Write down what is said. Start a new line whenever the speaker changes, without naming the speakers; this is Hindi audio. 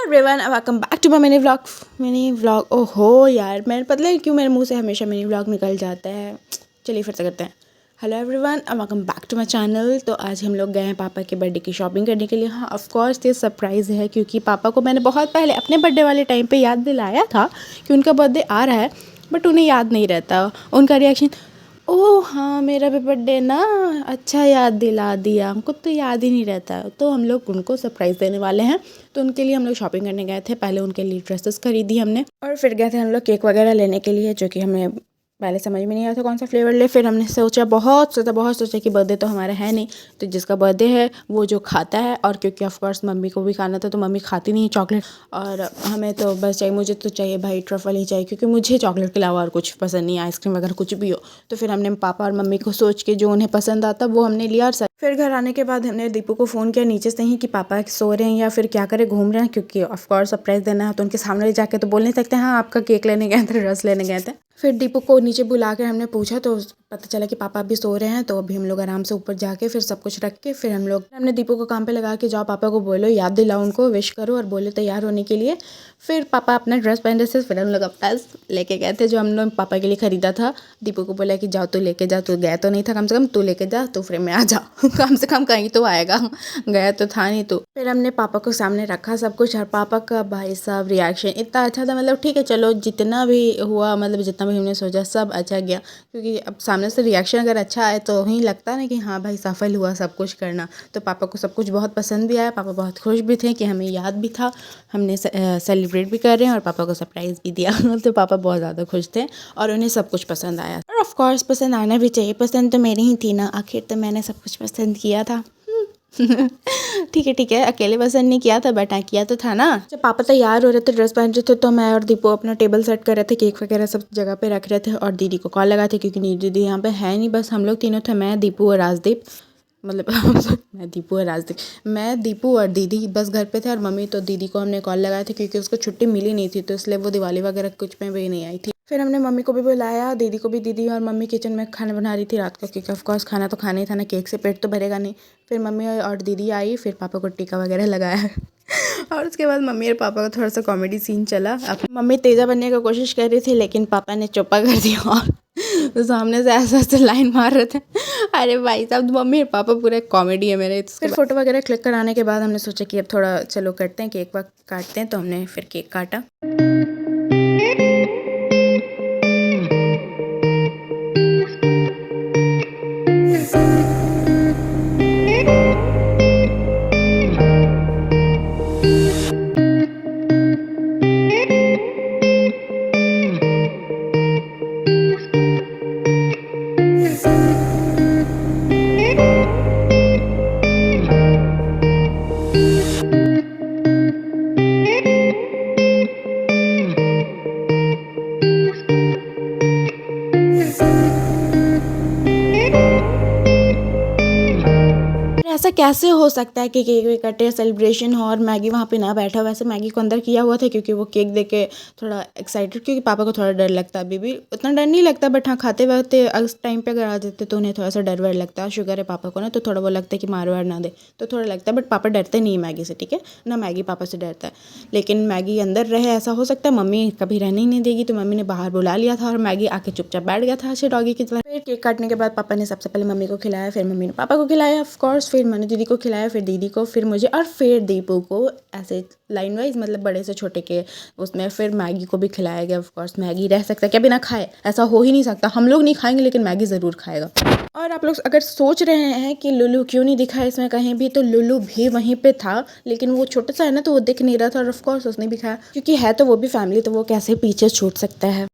Everyone, welcome back to my mini vlog. ओहो यार, मैंने पता है क्यों मेरे मुंह से हमेशा मिनी व्लॉग निकल जाता है। चलिए फिर से करते हैं। Hello everyone, welcome back to my channel. तो आज हम लोग गए हैं पापा के बर्थडे की शॉपिंग करने के लिए। हाँ, ऑफ कोर्स ये सरप्राइज़ है क्योंकि पापा को मैंने बहुत पहले अपने बर्थडे वाले टाइम पे याद दिलाया था कि उनका बर्थडे आ रहा है, बट उन्हें याद नहीं रहता। उनका रिएक्शन, ओह हाँ मेरा भी बर्थडे ना, अच्छा याद दिला दिया, हमको तो याद ही नहीं रहता। तो हम लोग उनको सरप्राइज़ देने वाले हैं, तो उनके लिए हम लोग शॉपिंग करने गए थे। पहले उनके लिए ड्रेसेस खरीदी हमने और फिर गए थे हम लोग केक वगैरह लेने के लिए, जो कि हमें पहले समझ में नहीं आया था कौन सा फ्लेवर ले। फिर हमने सोचा, बहुत सोचा कि बर्थडे तो हमारा है नहीं, तो जिसका बर्थडे है वो जो खाता है। और क्योंकि ऑफ कोर्स मम्मी को भी खाना था, तो मम्मी खाती नहीं है चॉकलेट, और हमें तो बस चाहिए, मुझे तो चाहिए भाई ट्रफल ही चाहिए, क्योंकि मुझे चॉकलेट के अलावा और कुछ पसंद नहीं है, आइसक्रीम वगैरह कुछ भी हो। तो फिर हमने पापा और मम्मी को सोच के जो उन्हें पसंद आता वो हमने लिया। और फिर घर आने के बाद हमने दीपू को फ़ोन किया नीचे से ही कि पापा सो रहे हैं या फिर क्या करें, घूम रहे हैं, क्योंकि ऑफ कोर्स सरप्राइज़ देना है तो उनके सामने जाके तो बोल नहीं सकते हाँ आपका केक लेने गए थे, रस लेने गए थे। फिर दीपू को नीचे बुला के हमने पूछा तो पता चला कि पापा अभी सो रहे हैं। तो अभी हम लोग आराम से ऊपर जाके फिर सब कुछ रख के फिर हमने दीपू को काम पे लगा के, जाओ पापा को बोलो, याद दिलाओ उनको, विश करो और बोलो तैयार होने के लिए। फिर पापा अपना ड्रेस पहन रहे थे, फिर हम लोग अपना लेके गए थे जो हम लोग पापा के लिए ख़रीदा था। दीपू को बोला कि जाओ तू लेके जा, तू गया तो नहीं था, कम से कम तू लेके जा, तो फिर मैं आ जाओ कम से कम कहीं तो आएगा, गया तो था नहीं। तो फिर हमने पापा को सामने रखा सब कुछ, और पापा का भाई साहब रिएक्शन इतना अच्छा था, मतलब ठीक है चलो जितना भी हुआ, मतलब जितना भी हमने सोचा सब अच्छा गया, क्योंकि अब सामने से रिएक्शन अगर अच्छा आए तो ही लगता है ना कि हाँ भाई सफल हुआ सब कुछ करना। तो पापा को सब कुछ बहुत पसंद भी आया, पापा बहुत खुश भी थे कि हमें याद भी था, हमने सेलिब्रेट भी कर रहे हैं और पापा को सरप्राइज़ भी दिया तो पापा बहुत ज़्यादा खुश थे और उन्हें सब कुछ पसंद आया। और ऑफ कोर्स पसंद आना भी चाहिए, पसंद तो मेरी ही थी ना, आखिर तो मैंने सब कुछ पसंद किया था ठीक है, अकेले पसंद नहीं किया था, बट हाँ किया तो था ना। जब पापा तैयार हो रहे थे, ड्रेस पहन रहे थे, तो मैं और दीपू अपना टेबल सेट कर रहे थे, केक वगैरह सब जगह पे रख रहे थे, और दीदी को कॉल लगाए थे क्योंकि दीदी यहाँ पे है नहीं, बस हम लोग तीनों थे, मैं दीपू और राजदीप, मतलब मैं दीपू और दीदी बस घर पे थे, और मम्मी तो दीदी को हमने कॉल लगाए थे क्योंकि उसको छुट्टी मिली नहीं थी, तो इसलिए वो दिवाली वगैरह कुछ में भी नहीं आई थी। फिर हमने मम्मी को भी बुलाया, दीदी को भी। दीदी और मम्मी किचन में खाना बना रही थी रात का, क्योंकि ऑफकोर्स खाना तो खाना ही था ना, केक से पेट तो भरेगा नहीं। फिर मम्मी और दीदी आई, फिर पापा को टीका वगैरह लगाया और उसके बाद मम्मी और पापा का थोड़ा सा कॉमेडी सीन चला। अब मम्मी तेज़ा बनने की कोशिश कर रही थी, लेकिन पापा ने चुप्पा कर दिया और तो सामने से ऐसे लाइन मार रहे थे। अरे भाई साहब, मम्मी और पापा पूरा कॉमेडी है मेरे। फिर फोटो वगैरह क्लिक कराने के बाद हमने सोचा कि अब थोड़ा चलो करते हैं, केक वक काटते हैं, तो हमने फिर केक काटा। ऐसा कैसे हो सकता है कि केक वेक कटे, सेलिब्रेशन हो और मैगी वहाँ पे ना बैठा। वैसे मैगी को अंदर किया हुआ था क्योंकि वो केक देख के थोड़ा एक्साइटेड, क्योंकि पापा को थोड़ा डर लगता है, अभी भी उतना डर नहीं लगता, बट हाँ खाते वक्त उस टाइम पे अगर आ जाते तो उन्हें थोड़ा सा डर वर लगता है। शुगर है पापा को ना, तो थोड़ा वो लगता है कि मार वार ना दे, तो थोड़ा लगता है, बट पापा डरते नहीं मैगी से, ठीक है ना, मैगी पापा से डरता है। लेकिन मैगी अंदर रहे ऐसा हो सकता है, मम्मी कभी रहने ही नहीं देगी, तो मम्मी ने बाहर बुला लिया था और मैगी आके चुपचाप बैठ गया था अच्छे डॉगी की तरह। फिर केक काटने के बाद पापा ने सबसे पहले मम्मी को खिलाया, फिर मम्मी ने पापा को खिलाया ऑफकोर्स, फिर मैंने दीदी को खिलाया, फिर दीदी को, फिर मुझे, और फिर दीपू को, ऐसे लाइन वाइज, मतलब बड़े से छोटे के उसमें। फिर मैगी को भी खिलाया गया। ऑफकोर्स मैगी रह सकता है क्या बिना खाए, ऐसा हो ही नहीं सकता। हम लोग नहीं खाएंगे लेकिन मैगी ज़रूर खाएगा। और आप लोग अगर सोच रहे हैं कि लुलू क्यों नहीं दिखा इसमें कहीं भी, तो लुलू भी वहीं पे था, लेकिन वो छोटा सा है ना, तो वो दिख नहीं रहा था, और ऑफकोर्स उसने भी खाया, क्योंकि है तो वो भी फैमिली, तो वो कैसे पीछे छूट सकता है।